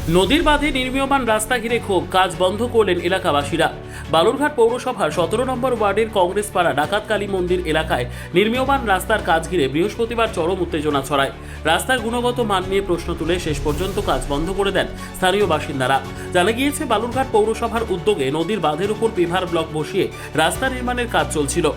নদীর বাঁধে নির্মীয়মান রাস্তা ঘিরে ক্ষোভ, কাজ বন্ধ করলেন এলাকাবাসীরা। বালুরঘাট পৌরসভার 17 নম্বর ওয়ার্ডের কংগ্রেস পাড়া ডাকাত কালী মন্দির এলাকায় নির্মীয়মান রাস্তার কাজ ঘিরে বৃহস্পতিবার চরম উত্তেজনা ছড়ায়। রাস্তার গুণগত মান নিয়ে প্রশ্ন তুলে শেষ পর্যন্ত কাজ বন্ধ করে দেন স্থানীয় বাসিন্দারা। জানা গিয়েছে, বালুরঘাট পৌরসভার উদ্যোগে নদীর বাঁধের উপর পেভার ব্লক বসিয়ে রাস্তা নির্মাণের কাজ চলছিল,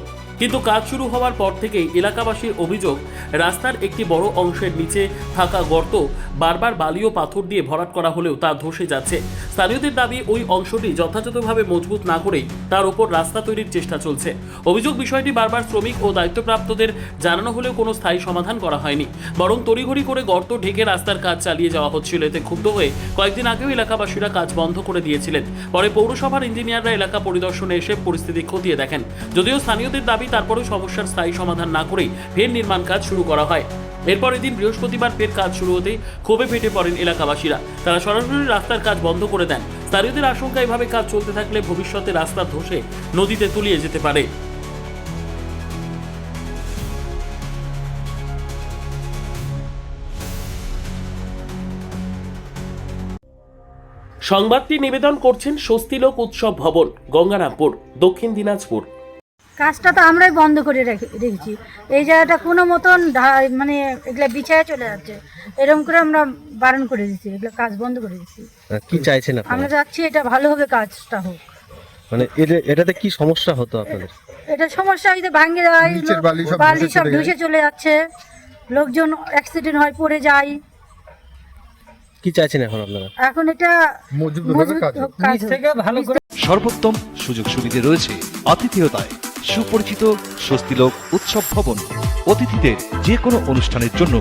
কিন্তু কাজ শুরু হওয়ার পর থেকেই এলাকাবাসীর অভিযোগ, রাস্তার একটি বড় অংশের নিচে থাকা গর্ত বারবার বালি ও পাথর দিয়ে ভরাট করা হলেও তা ধসে যাচ্ছে। স্থানীয়দের দাবি, ওই অংশটি যথাযথভাবে মজবুত না করেই তার উপর রাস্তা তৈরির চেষ্টা চলছে। অভিযোগ, বিষয়টি বারবার শ্রমিক ও দায়িত্বপ্রাপ্তদের জানানো হলেও কোনো স্থায়ী সমাধান করা হয়নি, বরং তড়িঘড়ি করে গর্ত ঢেকে রাস্তার কাজ চালিয়ে যাওয়া হচ্ছিল। এতে ক্ষুব্ধ হয়ে কয়েকদিন আগেও এলাকাবাসীরা কাজ বন্ধ করে দিয়েছিলেন। পরে পৌরসভার ইঞ্জিনিয়াররা এলাকা পরিদর্শনে এসে পরিস্থিতি খতিয়ে দেখেন। যদিও স্থানীয়দের দাবি, তারপরেও সমস্যার স্থায়ী সমাধান না করেই ফের নির্মাণ কাজ শুরু করা হয়। এরপরের দিন বৃহস্পতিবার ফের কাজ শুরু হতেই ক্ষোভে ফেটে পড়েন এলাকাবাসীরা। তারা সরাসরি রাস্তার কাজ বন্ধ করে দেন। স্থানীয়দের আশঙ্কা, এভাবে কাজ চলতে থাকলে ভবিষ্যতে রাস্তা ধসে নদীতে তলিয়ে যেতে পারে। সংবাদটি নিবেদন করছেন স্বস্তিলোক উৎসব ভবন, গঙ্গারামপুর, দক্ষিণ দিনাজপুর। কাজটা তো আমরাই বন্ধ করে রেখেছি। এই জায়গাটা কোনো মতন মানে এগুলা বিছায় চলে যাচ্ছে, এরকম করে আমরা বারণ করে দিচ্ছি, এগুলো কাজ বন্ধ করে দিচ্ছি। কি চাইছেন আপনারা? আমরা চাচ্ছি এটা ভালোভাবে কাজটা হোক। মানে এটাতে কি সমস্যা হতো আপনাদের? এটা সমস্যা, এই যে ভাঙে যায়, বালি সব ধসে চলে যাচ্ছে, লোকজন অ্যাক্সিডেন্ট হয়, পড়ে যায়। কি চাইছেন এখন আপনারা? এখন এটা মজবুত কাজ থেকে ভালো করে। সর্বোত্তম সুযোগ সুবিধে রয়েছে আতিথেয়তায় সুপরিচিত স্বস্তিলোক উৎসব ভবন। অতিথিদের যে কোনো অনুষ্ঠানের জন্য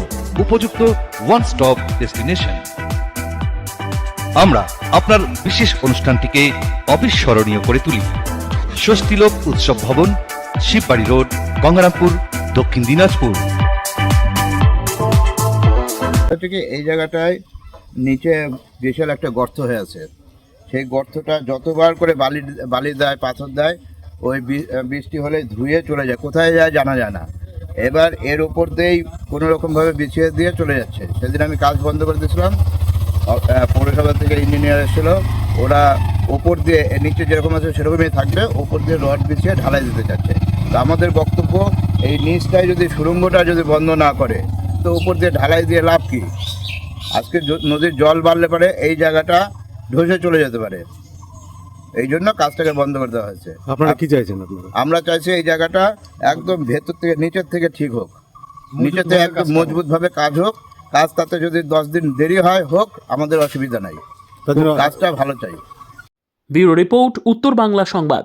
উপযুক্ত ওয়ান স্টপ ডেস্টিনেশন। আমরা আপনার বিশেষ অনুষ্ঠানটিকে অবিস্মরণীয় করে তুলি। স্বস্তিলোক উৎসব ভবন, শিববাড়ি রোড, গঙ্গারামপুর, দক্ষিণ দিনাজপুর। এই জায়গাটায় নিচে বিশাল একটা গর্ত হয়ে আছে। সেই গর্তটা যতবার করে বালি দেয়, পাথর দেয়, ওই বৃষ্টি হলে ধুয়ে চলে যায়, কোথায় যায় জানা যায় না। এবার এর উপর দিয়েই কোনো রকমভাবে বিছিয়ে দিয়ে চলে যাচ্ছে। সেদিন আমি কাজ বন্ধ করে দিয়েছিলাম, পৌরসভা থেকে ইঞ্জিনিয়ার এসেছিল, ওরা ওপর দিয়ে নিচে যেরকম আছে সেরকমই থাকবে, ওপর দিয়ে রড বিছিয়ে ঢালাই দিতে চাচ্ছে। তো আমাদের বক্তব্য, এই নিচটায় যদি সুড়ঙ্গটা যদি বন্ধ না করে তো উপর দিয়ে ঢালাই দিয়ে লাভ কী? আজকে নদীর জল বাড়লে পারে এই জায়গাটা ধসে চলে যেতে পারে, এই জন্য কাজটাকে বন্ধ করে দেওয়া হয়েছে। আপনারা কি চাইছেন? আমরা চাইছি এই জায়গাটা একদম ভেতর থেকে নিচের থেকে ঠিক হোক, নিচের থেকে একদম মজবুতভাবে কাজ হোক। কাজ তাতে যদি 10 দিন দেরি হয় হোক, আমাদের অসুবিধা নাই, কাজটা ভালো চাই। ব্যুরো রিপোর্ট, উত্তর বাংলা সংবাদ।